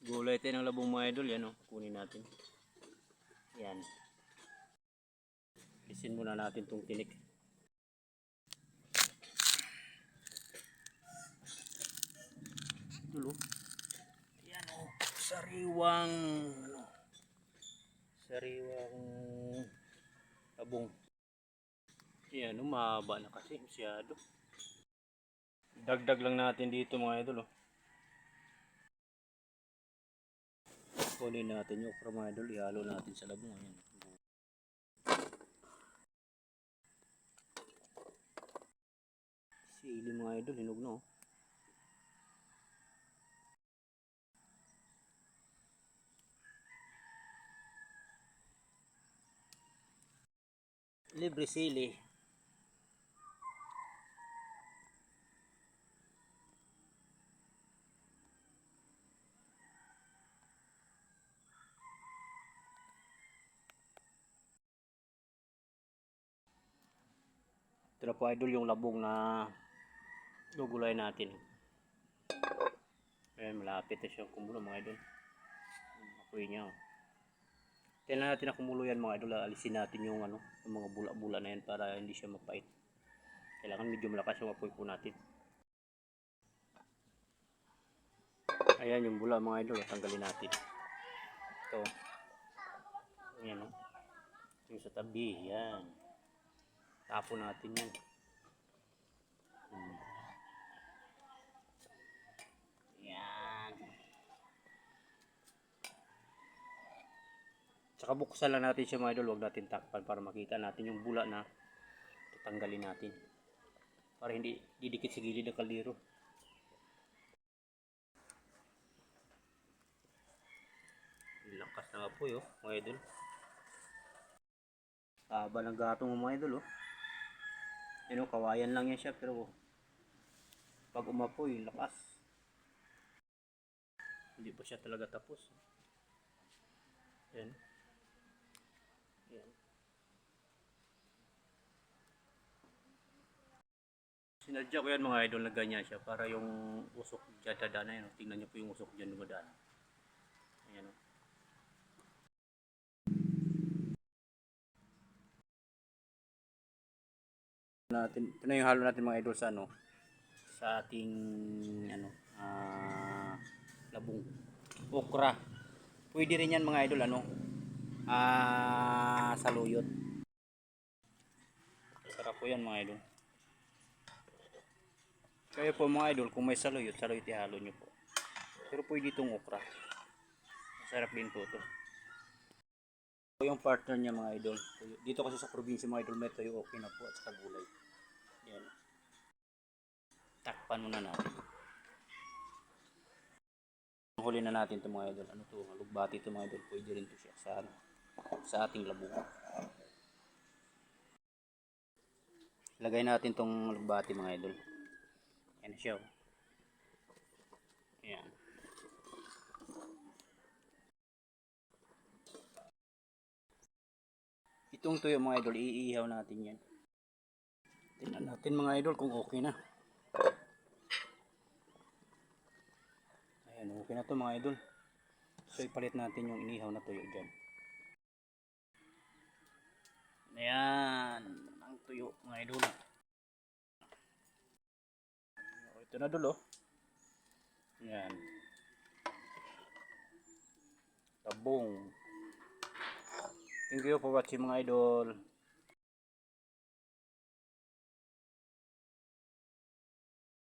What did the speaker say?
Gulay tayo ng labong mga idol. Yan o. Kunin natin. Yan. Isin muna natin itong tinik. Idol o. Yan o. Sariwang labong. Yan o. Mahaba na kasi. Masyado. Dagdag lang natin dito mga idol o. Kunin natin yung okra mga idol, ihalo natin sa labong. Ayan. Sili mga idol, hinog na oh. Libre sili. Ito na po idol yung labong na gugulay natin. Ayan, malapit na siyang kumulo mga idol. Apoy niya oh. Tingnan natin na kumulo yan mga idol. Alisin natin yung ano, yung mga bula-bula na yan para hindi siya mapait. Kailangan medyo malakas yung apoy po natin. Ayan yung bula mga idol, tanggalin natin. Ito. Ayan oh. Yung sa tabi, yan. Tapo natin yan. Yan. Tsaka buksan lang natin siya mga idol, huwag natin takpan para makita natin yung bula na tatanggalin natin. Para hindi didikit sa gilid ng kaldero. Lakas na apoy oh, mga idol. Haba ng gatong mga idol oh. Yan oh, kawayan lang yan siya pero pag umapoy, lakas. Hindi pa siya talaga tapos. Yan. Yan. Sinadya ko yan mga idol na ganyan siya para yung usok dyan dadana yan. Tingnan nyo po yung usok dyan dumadaan. Ayan o. Ito na yung halo natin mga idol sa ano, sa ating ano, labong okra. Pwede rin yan mga idol ano, saluyot. Sarap po yan mga idol. Kaya po mga idol, kung may saluyot ihalo nyo po. Pero pwede itong okra. Masarap din po ito. Ito yung partner niya mga idol. Dito kasi sa probinsya mga idol, may tayo okay na po at saka gulay. Yan. Takpan muna natin. Huli na natin ito mga idol. Ano to? Lugbati ito mga idol. Pwede rin ito siya sa ating labong. Lagay natin itong lugbati mga idol. Yan siya. Yan. Itong tuyo mga idol, iihaw natin yan. Tingnan natin mga idol kung okay na. Ayan, okay na to mga idol. So ipalit natin yung inihaw na tuyo dyan. Ayan, ang tuyo mga idol. Ito na dulo. Ayan. Labong. Thank you for watching mga idol.